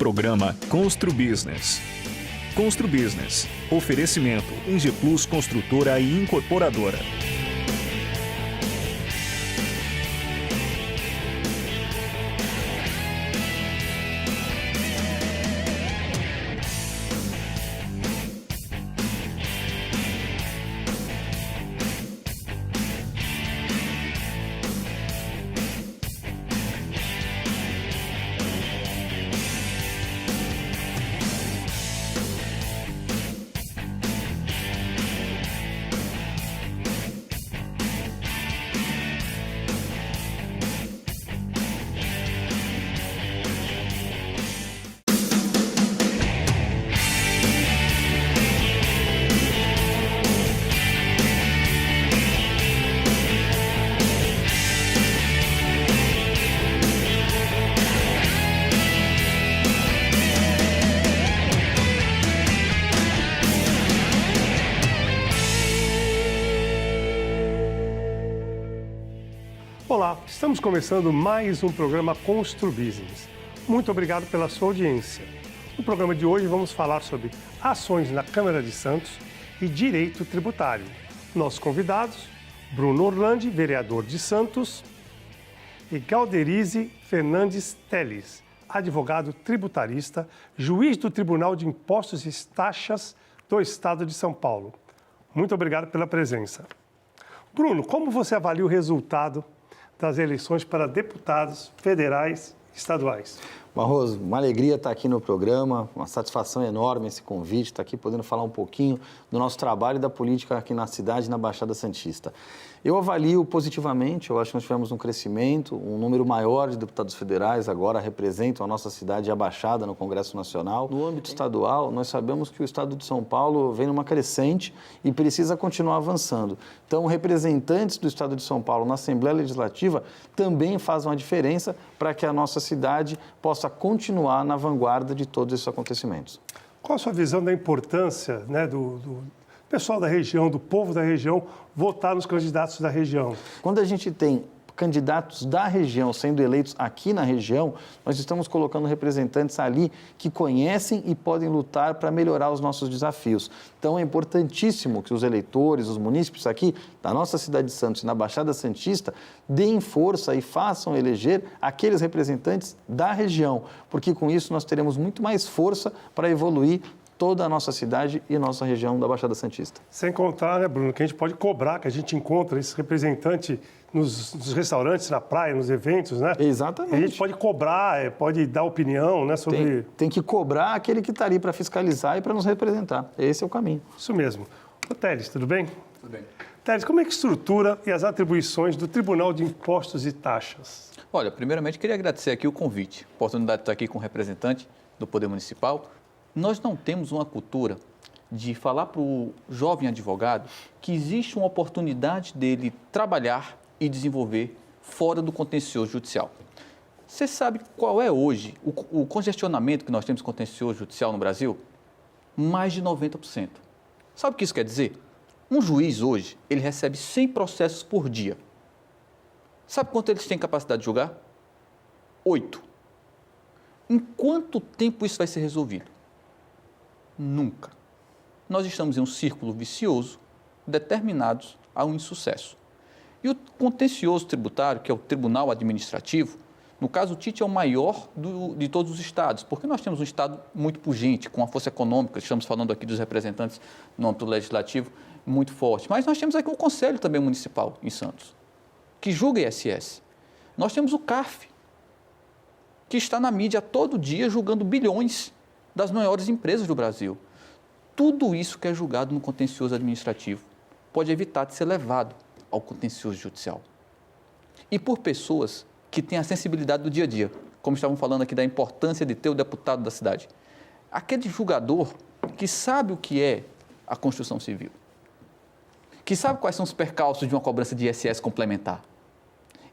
Programa Constru Business. Constru Business. Oferecimento Engie Plus Construtora e Incorporadora. Olá, estamos começando mais um programa Constru Business. Muito obrigado pela sua audiência. No programa de hoje vamos falar sobre ações na Câmara de Santos e direito tributário. Nossos convidados, Bruno Orlandi, vereador de Santos, e Galderize Fernandes Teles, advogado tributarista, juiz do Tribunal de Impostos e Taxas do Estado de São Paulo. Muito obrigado pela presença. Bruno, como você avalia o resultado das eleições para deputados federais e estaduais? Barroso, uma alegria estar aqui no programa, uma satisfação enorme esse convite, estar aqui podendo falar um pouquinho do nosso trabalho e da política aqui na cidade, na Baixada Santista. Eu avalio positivamente, eu acho que nós tivemos um crescimento, um número maior de deputados federais agora representam a nossa cidade e a Baixada no Congresso Nacional. No âmbito estadual, nós sabemos que o Estado de São Paulo vem numa crescente e precisa continuar avançando. Então, representantes do Estado de São Paulo na Assembleia Legislativa também fazem uma diferença para que a nossa cidade possa continuar na vanguarda de todos esses acontecimentos. Qual a sua visão da importância, do pessoal da região, do povo da região, votar nos candidatos da região? Quando a gente tem candidatos da região sendo eleitos aqui na região, nós estamos colocando representantes ali que conhecem e podem lutar para melhorar os nossos desafios. Então é importantíssimo que os eleitores, os munícipes aqui da nossa cidade de Santos e na Baixada Santista deem força e façam eleger aqueles representantes da região, porque com isso nós teremos muito mais força para evoluir toda a nossa cidade e nossa região da Baixada Santista. Sem contar, Bruno, que a gente pode cobrar, que a gente encontra esse representante nos restaurantes, na praia, nos eventos, né? Exatamente. E a gente pode cobrar, pode dar opinião, né, sobre... Tem que cobrar aquele que está ali para fiscalizar e para nos representar. Esse é o caminho. Isso mesmo. Ô, Teles, tudo bem? Tudo bem. Teles, como é que estrutura e as atribuições do Tribunal de Impostos e Taxas? Olha, primeiramente queria agradecer aqui o convite, a oportunidade de estar aqui com o representante do Poder Municipal. Nós não temos uma cultura de falar para o jovem advogado que existe uma oportunidade dele trabalhar e desenvolver fora do contencioso judicial. Você sabe qual é hoje o congestionamento que nós temos contencioso judicial no Brasil? Mais de 90%. Sabe o que isso quer dizer? Um juiz hoje, ele recebe 100 processos por dia. Sabe quanto eles têm capacidade de julgar? 8. Em quanto tempo isso vai ser resolvido? Nunca. Nós estamos em um círculo vicioso, determinados a um insucesso. E o contencioso tributário, que é o Tribunal Administrativo, no caso o TIT é o maior de todos os estados, porque nós temos um estado muito pujante, com a força econômica, estamos falando aqui dos representantes no âmbito legislativo, muito forte. Mas nós temos aqui o Conselho também Municipal em Santos, que julga ISS. Nós temos o CARF, que está na mídia todo dia julgando bilhões das maiores empresas do Brasil. Tudo isso que é julgado no contencioso administrativo pode evitar de ser levado ao contencioso judicial. E por pessoas que têm a sensibilidade do dia a dia, como estavam falando aqui da importância de ter o deputado da cidade. Aquele julgador que sabe o que é a construção civil, que sabe quais são os percalços de uma cobrança de ISS complementar.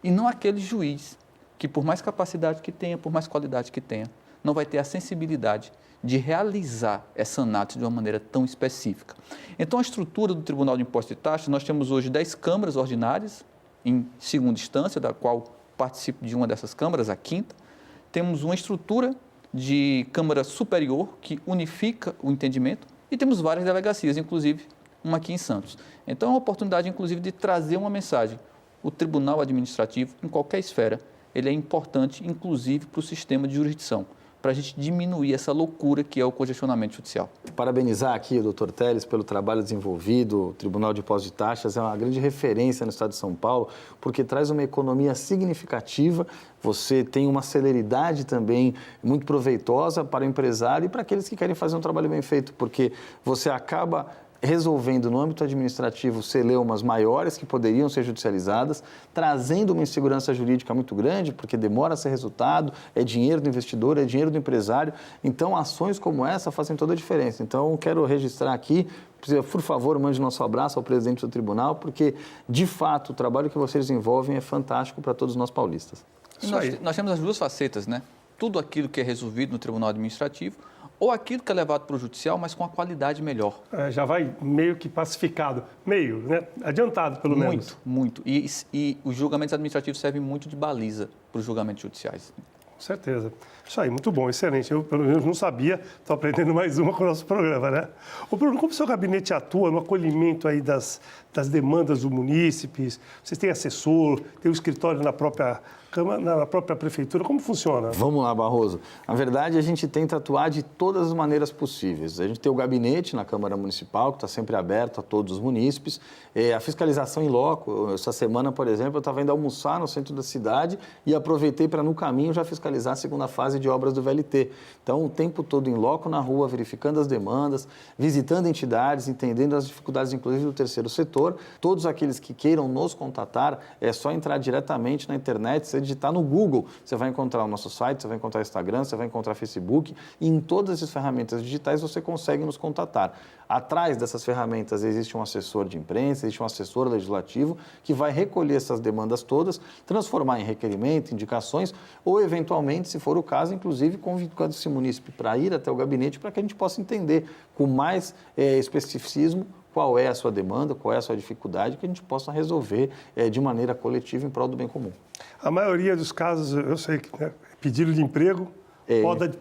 E não aquele juiz que, por mais capacidade que tenha, por mais qualidade que tenha, não vai ter a sensibilidade de realizar essa análise de uma maneira tão específica. Então, a estrutura do Tribunal de Impostos e Taxas, nós temos hoje 10 câmaras ordinárias, em segunda instância, da qual participo de uma dessas câmaras, a quinta. Temos uma estrutura de Câmara Superior, que unifica o entendimento, e temos várias delegacias, inclusive uma aqui em Santos. Então, é uma oportunidade, inclusive, de trazer uma mensagem. O Tribunal Administrativo, em qualquer esfera, ele é importante, inclusive, para o sistema de jurisdição, para a gente diminuir essa loucura que é o congestionamento judicial. Parabenizar aqui o doutor Teles pelo trabalho desenvolvido. O Tribunal de Impostos e Taxas é uma grande referência no estado de São Paulo, porque traz uma economia significativa, você tem uma celeridade também muito proveitosa para o empresário e para aqueles que querem fazer um trabalho bem feito, porque você acaba resolvendo no âmbito administrativo celeumas maiores que poderiam ser judicializadas, trazendo uma insegurança jurídica muito grande, porque demora a ser resultado, é dinheiro do investidor, é dinheiro do empresário. Então, ações como essa fazem toda a diferença. Então, quero registrar aqui, por favor, mande nosso abraço ao presidente do tribunal, porque, de fato, o trabalho que vocês desenvolvem é fantástico para todos nós paulistas. Nós temos as duas facetas, né? Tudo aquilo que é resolvido no Tribunal Administrativo, ou aquilo que é levado para o judicial, mas com a qualidade melhor. Já vai meio que pacificado, meio, né? Adiantado, pelo menos. Muito. E os julgamentos administrativos servem muito de baliza para os julgamentos judiciais. Com certeza. Isso aí, muito bom, excelente. Eu, pelo menos, não sabia, estou aprendendo mais uma com o nosso programa, né? Ô, Bruno, como o seu gabinete atua no acolhimento aí das demandas dos munícipes? Vocês têm assessor, tem um escritório na própria Câmara, na própria Prefeitura, como funciona? Vamos lá, Barroso. Na verdade, a gente tenta atuar de todas as maneiras possíveis. A gente tem o gabinete na Câmara Municipal, que está sempre aberto a todos os munícipes. A fiscalização em loco. Essa semana, por exemplo, eu estava indo almoçar no centro da cidade e aproveitei para, no caminho, já fiscalizar a segunda fase de obras do VLT. Então, o tempo todo em loco na rua, verificando as demandas, visitando entidades, entendendo as dificuldades, inclusive, do terceiro setor. Todos aqueles que queiram nos contatar, é só entrar diretamente na internet. Você digitar no Google, você vai encontrar o nosso site, você vai encontrar o Instagram, você vai encontrar o Facebook, e em todas as ferramentas digitais você consegue nos contatar. Atrás dessas ferramentas existe um assessor de imprensa, existe um assessor legislativo que vai recolher essas demandas todas, transformar em requerimento, indicações, ou eventualmente, se for o caso, inclusive convidando esse munícipe para ir até o gabinete para que a gente possa entender com mais especificismo qual é a sua demanda, qual é a sua dificuldade, que a gente possa resolver de maneira coletiva em prol do bem comum. A maioria dos casos, eu sei que pedido de emprego,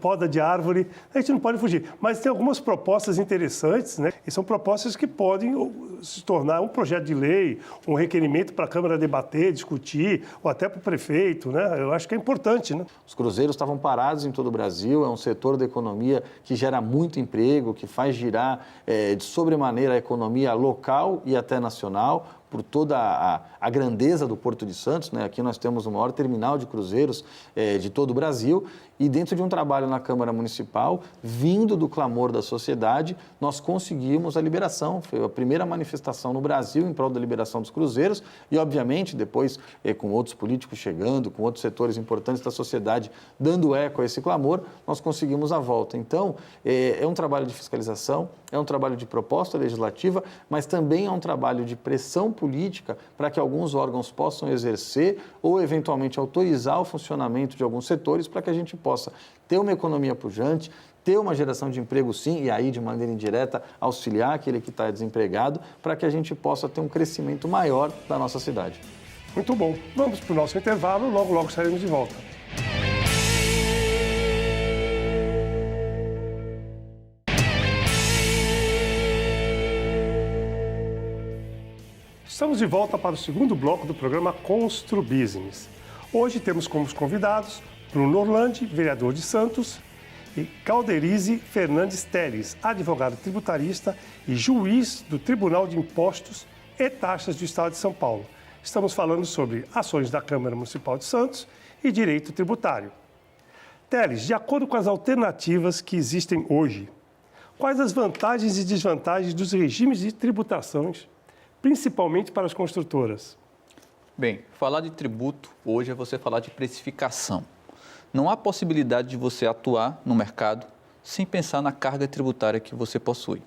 poda de árvore, a gente não pode fugir. Mas tem algumas propostas interessantes, né? E são propostas que podem se tornar um projeto de lei, um requerimento para a Câmara debater, discutir, ou até para o prefeito, né? Eu acho que é importante, né? Os cruzeiros estavam parados em todo o Brasil, é um setor da economia que gera muito emprego, que faz girar de sobremaneira a economia local e até nacional, por toda a grandeza do Porto de Santos, né? Aqui nós temos o maior terminal de cruzeiros de todo o Brasil, e dentro de um trabalho na Câmara Municipal, vindo do clamor da sociedade, nós conseguimos a liberação. Foi a primeira manifestação no Brasil em prol da liberação dos cruzeiros e, obviamente, depois com outros políticos chegando, com outros setores importantes da sociedade dando eco a esse clamor, nós conseguimos a volta. Então, é um trabalho de fiscalização, é um trabalho de proposta legislativa, mas também é um trabalho de pressão política para que alguns órgãos possam exercer ou, eventualmente, autorizar o funcionamento de alguns setores para que a gente possa ter uma economia pujante, ter uma geração de emprego sim, e aí, de maneira indireta, auxiliar aquele que está desempregado, para que a gente possa ter um crescimento maior da nossa cidade. Muito bom. Vamos para o nosso intervalo, logo estaremos de volta. Estamos de volta para o segundo bloco do programa Constru Business. Hoje temos como convidados Bruno Orlandi, vereador de Santos, e Calderize Fernandes Teles, advogado tributarista e juiz do Tribunal de Impostos e Taxas do Estado de São Paulo. Estamos falando sobre ações da Câmara Municipal de Santos e direito tributário. Teles, de acordo com as alternativas que existem hoje, quais as vantagens e desvantagens dos regimes de tributações, principalmente para as construtoras? Bem, falar de tributo hoje é você falar de precificação. Não há possibilidade de você atuar no mercado sem pensar na carga tributária que você possui.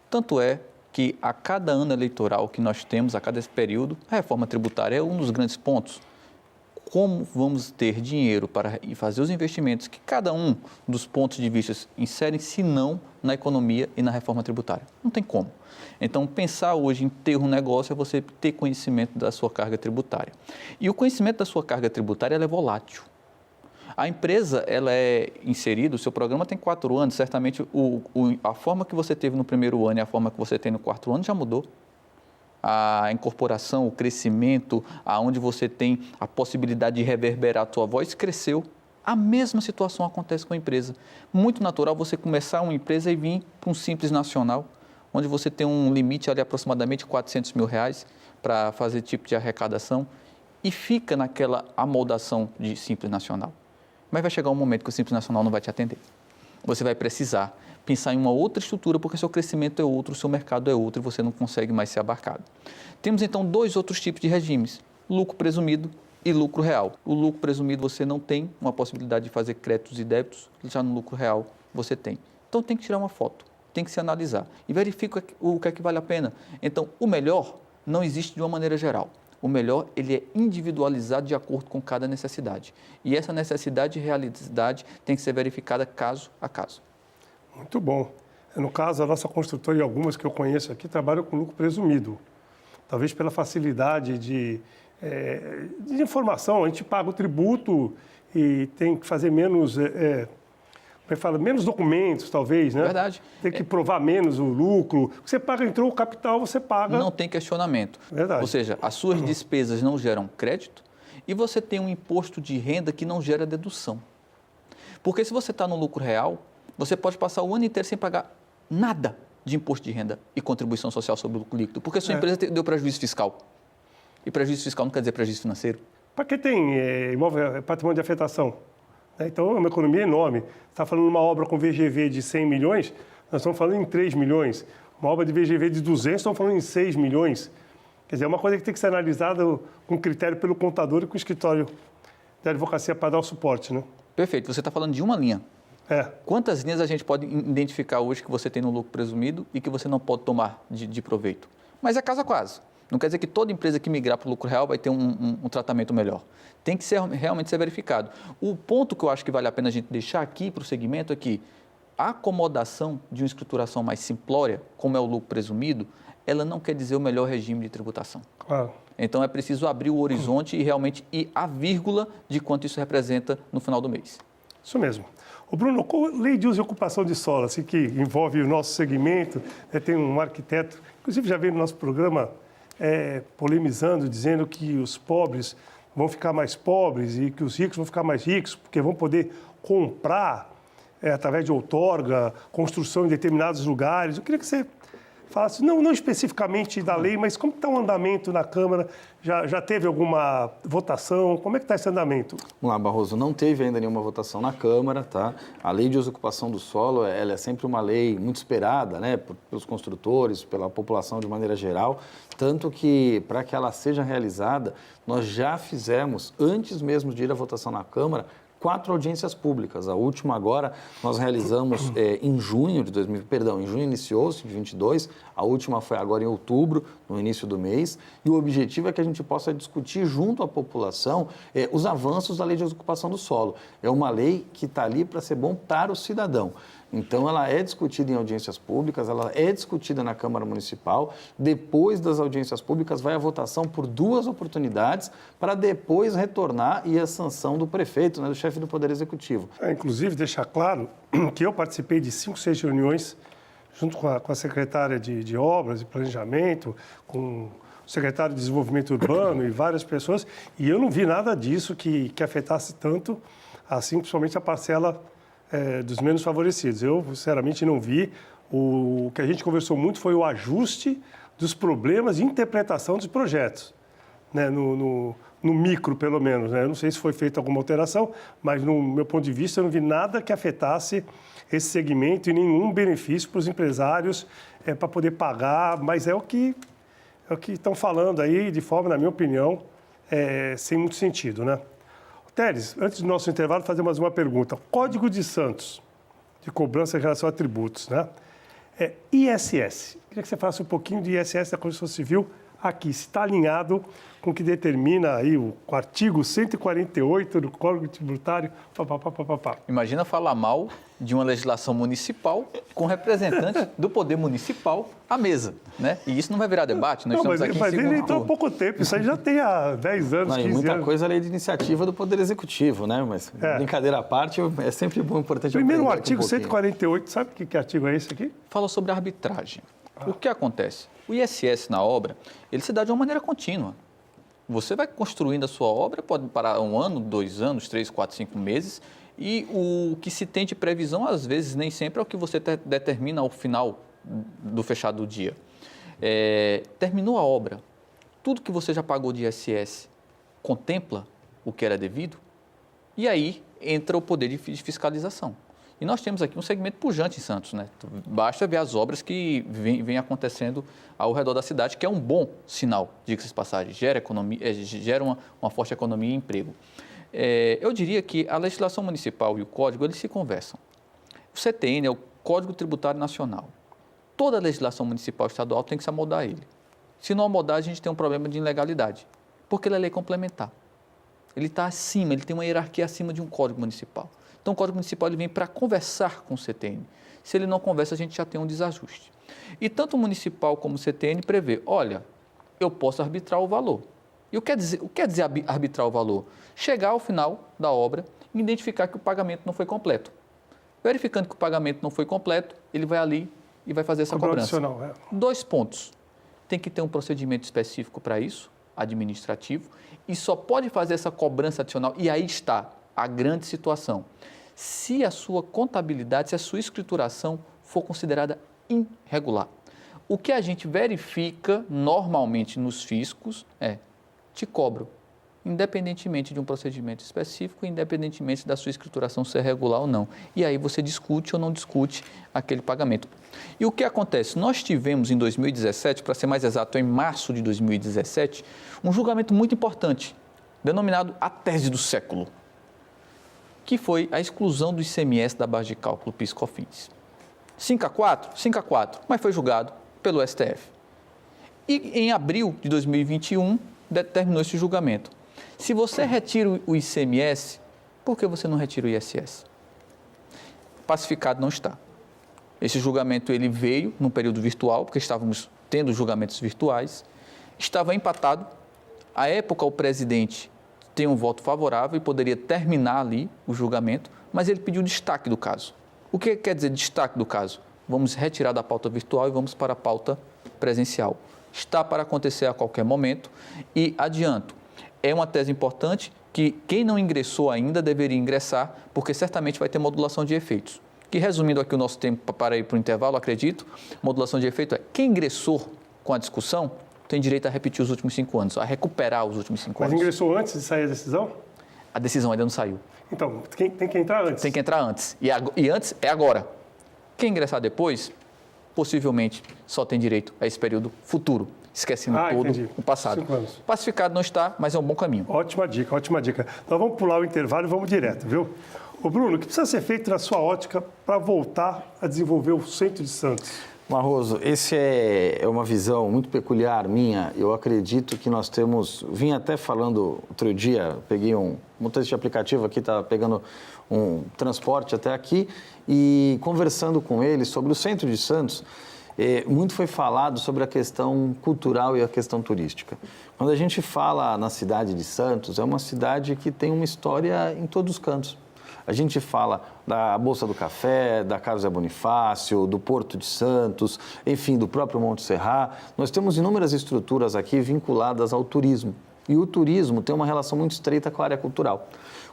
Tanto é que a cada ano eleitoral que nós temos, a cada período, a reforma tributária é um dos grandes pontos. Como vamos ter dinheiro para fazer os investimentos que cada um dos pontos de vista inserem, se não na economia e na reforma tributária? Não tem como. Então, pensar hoje em ter um negócio é você ter conhecimento da sua carga tributária. E o conhecimento da sua carga tributária ela é volátil. A empresa, ela é inserida, o seu programa tem 4 anos, certamente a forma que você teve no primeiro ano e a forma que você tem no 4º ano já mudou. A incorporação, o crescimento, aonde você tem a possibilidade de reverberar a sua voz, cresceu. A mesma situação acontece com a empresa. Muito natural você começar uma empresa e vir para um Simples Nacional, onde você tem um limite ali aproximadamente R$400 mil para fazer tipo de arrecadação e fica naquela amoldação de Simples Nacional. Mas vai chegar um momento que o Simples Nacional não vai te atender. Você vai precisar pensar em uma outra estrutura, porque seu crescimento é outro, o seu mercado é outro e você não consegue mais ser abarcado. Temos então 2 outros tipos de regimes, lucro presumido e lucro real. O lucro presumido você não tem uma possibilidade de fazer créditos e débitos, já no lucro real você tem. Então tem que tirar uma foto, tem que se analisar e verifica o que é que vale a pena. Então o melhor não existe de uma maneira geral. O melhor, ele é individualizado de acordo com cada necessidade. E essa necessidade e realidade tem que ser verificada caso a caso. Muito bom. No caso, a nossa construtora e algumas que eu conheço aqui trabalham com lucro presumido. Talvez pela facilidade de informação. A gente paga o tributo e tem que fazer menos... menos documentos, talvez, né? Verdade. Tem que provar menos o lucro. Você paga, entrou o capital, você paga... Não tem questionamento. Verdade. Ou seja, as suas despesas não geram crédito e você tem um imposto de renda que não gera dedução. Porque se você está no lucro real, você pode passar o ano inteiro sem pagar nada de imposto de renda e contribuição social sobre o lucro líquido, porque a sua empresa deu prejuízo fiscal. E prejuízo fiscal não quer dizer prejuízo financeiro. Para quem tem patrimônio de afetação, né? Então, é uma economia enorme. Você está falando de uma obra com VGV de 100 milhões, nós estamos falando em 3 milhões. Uma obra de VGV de 200, estamos falando em 6 milhões. Quer dizer, é uma coisa que tem que ser analisada com critério pelo contador e com o escritório da advocacia para dar o suporte, né? Perfeito. Você está falando de uma linha. Quantas linhas a gente pode identificar hoje que você tem no lucro presumido e que você não pode tomar de proveito? Mas é caso a caso. Não quer dizer que toda empresa que migrar para o lucro real vai ter um tratamento melhor. Tem que realmente ser verificado. O ponto que eu acho que vale a pena a gente deixar aqui para o segmento é que a acomodação de uma escrituração mais simplória, como é o lucro presumido, ela não quer dizer o melhor regime de tributação. Claro. Então é preciso abrir o horizonte e realmente ir à vírgula de quanto isso representa no final do mês. Isso mesmo. O Bruno, qual lei de uso e ocupação de solo, assim, que envolve o nosso segmento, tem um arquiteto, inclusive já veio no nosso programa polemizando, dizendo que os pobres vão ficar mais pobres e que os ricos vão ficar mais ricos, porque vão poder comprar, através de outorga, construção em determinados lugares. Eu queria que você falasse, não especificamente da lei, mas como está o andamento na Câmara? Já teve alguma votação? Como é que está esse andamento? Vamos lá, Barroso, não teve ainda nenhuma votação na Câmara, tá? A lei de uso e ocupação do solo, ela é sempre uma lei muito esperada, né, pelos construtores, pela população de maneira geral, tanto que, para que ela seja realizada, nós já fizemos, antes mesmo de ir à votação na Câmara, 4 audiências públicas. A última agora nós realizamos em junho de 2000, em junho iniciou-se de 22, a última foi agora em outubro, no início do mês, e o objetivo é que a gente possa discutir junto à população os avanços da lei de ocupação do solo. É uma lei que está ali para ser bom para o cidadão. Então, ela é discutida em audiências públicas, ela é discutida na Câmara Municipal. Depois das audiências públicas, vai a votação por 2 oportunidades para depois retornar e a sanção do prefeito, né, do chefe do Poder Executivo. Inclusive, deixar claro que eu participei de 5, 6 reuniões junto com a secretária de Obras e Planejamento, com o secretário de Desenvolvimento Urbano e várias pessoas, e eu não vi nada disso que afetasse tanto, assim, principalmente a parcela dos menos favorecidos. Eu, sinceramente, não vi. O que a gente conversou muito foi o ajuste dos problemas de interpretação dos projetos, né? No micro, pelo menos, né? Eu não sei se foi feita alguma alteração, mas, no meu ponto de vista, eu não vi nada que afetasse esse segmento e nenhum benefício para os empresários para poder pagar, mas é o que estão falando aí, de forma, na minha opinião, sem muito sentido, né? Teres, antes do nosso intervalo, fazer mais uma pergunta. Código de Santos, de cobrança em relação a tributos, né? ISS. Queria que você falasse um pouquinho de ISS da Constituição Civil aqui se está alinhado com o que determina aí o artigo 148 do Código Tributário. Imagina falar mal de uma legislação municipal com representantes do poder municipal à mesa, né? E isso não vai virar debate, nós estamos aqui em mas segundo ele entrou há turno. pouco tempo, isso aí já tem há 10 anos, 15 muita anos. coisa é lei de iniciativa do Poder Executivo, né? Mas, brincadeira à parte, é sempre bom, importante Primeiro, o aprender artigo um pouquinho. 148, sabe que artigo é esse aqui? Fala sobre arbitragem. O que acontece? O ISS na obra, ele se dá de uma maneira contínua. Você vai construindo a sua obra, pode parar 1 ano, 2 anos, 3, 4, 5 meses, e o que se tem de previsão, às vezes, nem sempre é o que você determina ao final do fechado do dia. Terminou a obra, tudo que você já pagou de ISS contempla o que era devido, e aí entra o poder de fiscalização. E nós temos aqui um segmento pujante em Santos, né? Basta ver as obras que vêm acontecendo ao redor da cidade, que é um bom sinal, diga-se de passagem, gera uma forte economia e emprego. Eu diria que a legislação municipal e o código, eles se conversam. O CTN é o Código Tributário Nacional. Toda a legislação municipal e estadual tem que se amoldar a ele. Se não amoldar, a gente tem um problema de ilegalidade, porque ele é lei complementar. Ele está acima, ele tem uma hierarquia acima de um código municipal. Então, o Código Municipal ele vem para conversar com o CTN. Se ele não conversa, a gente já tem um desajuste. E tanto o municipal como o CTN prevê, olha, eu posso arbitrar o valor. E o que quer dizer arbitrar o valor? Chegar ao final da obra e identificar que o pagamento não foi completo. Verificando que o pagamento não foi completo, ele vai ali e vai fazer essa cobrança. 2 pontos. Tem que ter um procedimento específico para isso, administrativo, e só pode fazer essa cobrança adicional, e aí está a grande situação. Se a sua contabilidade, se a sua escrituração for considerada irregular. O que a gente verifica normalmente nos fiscos te cobro, independentemente de um procedimento específico, independentemente da sua escrituração ser regular ou não. E aí você discute ou não discute aquele pagamento. E o que acontece? Nós tivemos em 2017, para ser mais exato, em março de 2017, um julgamento muito importante, denominado a tese do século, que foi a exclusão do ICMS da base de cálculo PIS/COFINS. 5-4? 5-4, mas foi julgado pelo STF. E em abril de 2021, determinou esse julgamento. Se você retira o ICMS, por que você não retira o ISS? Pacificado não está. Esse julgamento ele veio num período virtual, porque estávamos tendo julgamentos virtuais, estava empatado. À época, o presidente tem um voto favorável e poderia terminar ali o julgamento, mas ele pediu destaque do caso. O que quer dizer destaque do caso? Vamos retirar da pauta virtual e vamos para a pauta presencial. Está para acontecer a qualquer momento e adianto, é uma tese importante que quem não ingressou ainda deveria ingressar, porque certamente vai ter modulação de efeitos. Que resumindo aqui o nosso tempo para ir para o intervalo, acredito, modulação de efeito é quem ingressou com a discussão tem direito a repetir os últimos 5 anos, a recuperar os últimos 5 anos. Mas ingressou antes de sair a decisão? A decisão ainda não saiu. Então, tem que entrar antes. Tem que entrar antes. E antes é agora. Quem ingressar depois, possivelmente só tem direito a esse período futuro, esquecendo todo o passado. 5 anos. Pacificado não está, mas é um bom caminho. Ótima dica, ótima dica. Nós vamos pular o intervalo e vamos direto, viu? Ô Bruno, o que precisa ser feito na sua ótica para voltar a desenvolver o centro de Santos? Marroso, esse é uma visão muito peculiar minha. Eu acredito que nós temos... Vim até falando outro dia, peguei um motorista de aplicativo aqui, está pegando um transporte até aqui, e conversando com ele sobre o centro de Santos, muito foi falado sobre a questão cultural e a questão turística. Quando a gente fala na cidade de Santos, é uma cidade que tem uma história em todos os cantos. A gente fala da Bolsa do Café, da Carlos Zé Bonifácio, do Porto de Santos, enfim, do próprio Monte Serrat. Nós temos inúmeras estruturas aqui vinculadas ao turismo. E o turismo tem uma relação muito estreita com a área cultural.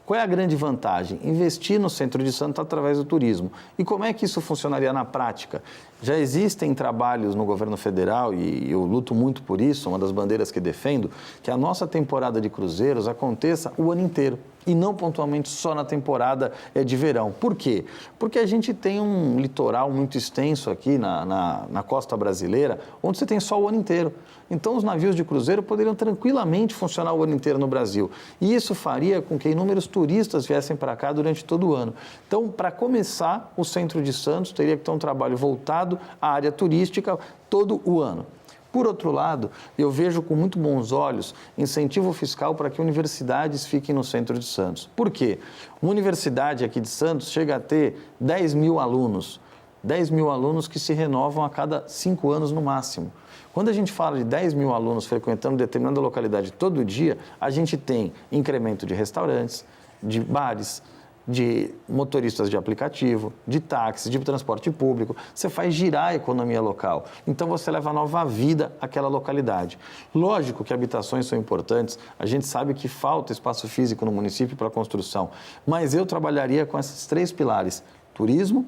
Qual é a grande vantagem? Investir no centro de Santos através do turismo. E como é que isso funcionaria na prática? Já existem trabalhos no governo federal, e eu luto muito por isso, uma das bandeiras que defendo, que a nossa temporada de cruzeiros aconteça o ano inteiro. E não pontualmente só na temporada de verão. Por quê? Porque a gente tem um litoral muito extenso aqui na costa brasileira, onde você tem sol o ano inteiro. Então, os navios de cruzeiro poderiam tranquilamente funcionar o ano inteiro no Brasil. E isso faria com que inúmeros turistas viessem para cá durante todo o ano. Então, para começar, o centro de Santos teria que ter um trabalho voltado à área turística todo o ano. Por outro lado, eu vejo com muito bons olhos incentivo fiscal para que universidades fiquem no centro de Santos. Por quê? Uma universidade aqui de Santos chega a ter 10 mil alunos. 10 mil alunos que se renovam a cada 5 anos no máximo. Quando a gente fala de 10 mil alunos frequentando determinada localidade todo dia, a gente tem incremento de restaurantes, de bares, de motoristas de aplicativo, de táxi, de transporte público. Você faz girar a economia local. Então, você leva nova vida àquela localidade. Lógico que habitações são importantes. A gente sabe que falta espaço físico no município para construção. Mas eu trabalharia com esses 3 pilares: turismo,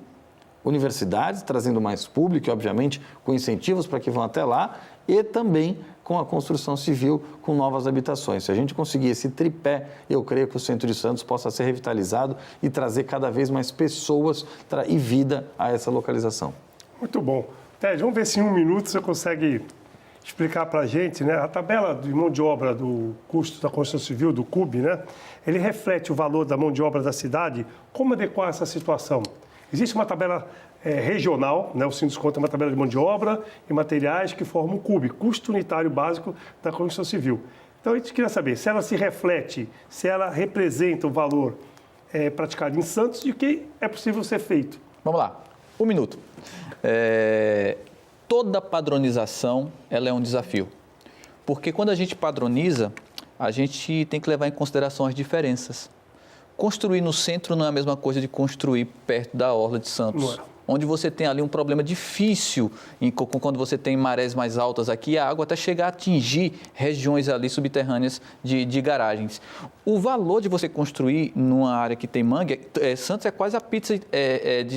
universidades, trazendo mais público e, obviamente, com incentivos para que vão até lá, e também com a construção civil, com novas habitações. Se a gente conseguir esse tripé, eu creio que o centro de Santos possa ser revitalizado e trazer cada vez mais pessoas e vida a essa localização. Muito bom. Ted, vamos ver se em 1 minuto você consegue explicar para a gente, né? A tabela de mão de obra do custo da construção civil, do CUB, né? Ele reflete o valor da mão de obra da cidade. Como adequar essa situação? Existe uma tabela regional, né? O Sindusconto conta uma tabela de mão de obra e materiais que formam o CUB, custo unitário básico da construção civil. Então, a gente queria saber se ela se reflete, se ela representa o valor praticado em Santos e o que é possível ser feito. Vamos lá, 1 minuto. Toda padronização ela é um desafio, porque quando a gente padroniza, a gente tem que levar em consideração as diferenças. Construir no centro não é a mesma coisa de construir perto da orla de Santos, onde você tem ali um problema difícil, quando você tem marés mais altas aqui, a água até chegar a atingir regiões ali subterrâneas de garagens. O valor de você construir numa área que tem mangue, Santos é quase a pizza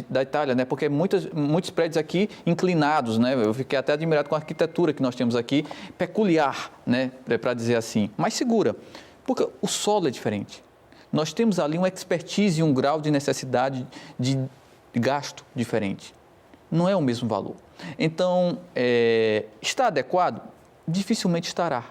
da Itália, né? Porque muitos prédios aqui inclinados, né? Eu fiquei até admirado com a arquitetura que nós temos aqui, peculiar, né? Para dizer assim, mas segura, porque o solo é diferente. Nós temos ali uma expertise e um grau de necessidade de gasto diferente. Não é o mesmo valor. Então, está adequado? Dificilmente estará,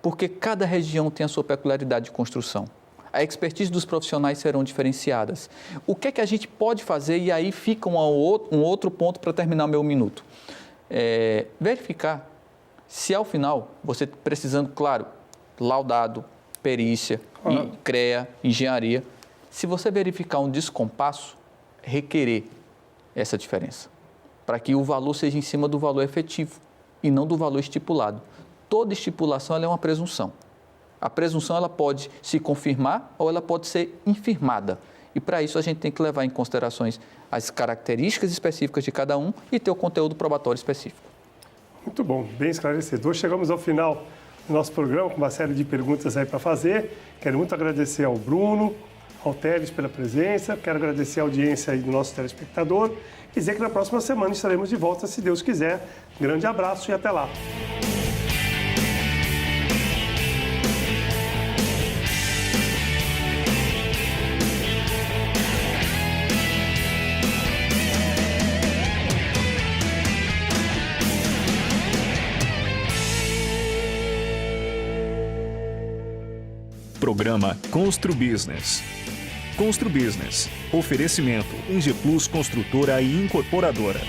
porque cada região tem a sua peculiaridade de construção. A expertise dos profissionais serão diferenciadas. O que é que a gente pode fazer? E aí fica um outro ponto para terminar o meu minuto. Verificar se ao final, você precisando, claro, laudado, perícia, CREA, engenharia, se você verificar um descompasso, requerer essa diferença, para que o valor seja em cima do valor efetivo e não do valor estipulado. Toda estipulação ela é uma presunção. A presunção ela pode se confirmar ou ela pode ser infirmada. E para isso a gente tem que levar em considerações as características específicas de cada um e ter o conteúdo probatório específico. Muito bom, bem esclarecedor. Chegamos ao final do nosso programa com uma série de perguntas aí para fazer. Quero muito agradecer ao Bruno, ao Teles pela presença. Quero agradecer a audiência aí do nosso telespectador e dizer que na próxima semana estaremos de volta, se Deus quiser. Grande abraço e até lá. Programa Constru Business. Constru Business. Oferecimento Ingeplus Construtora e Incorporadora.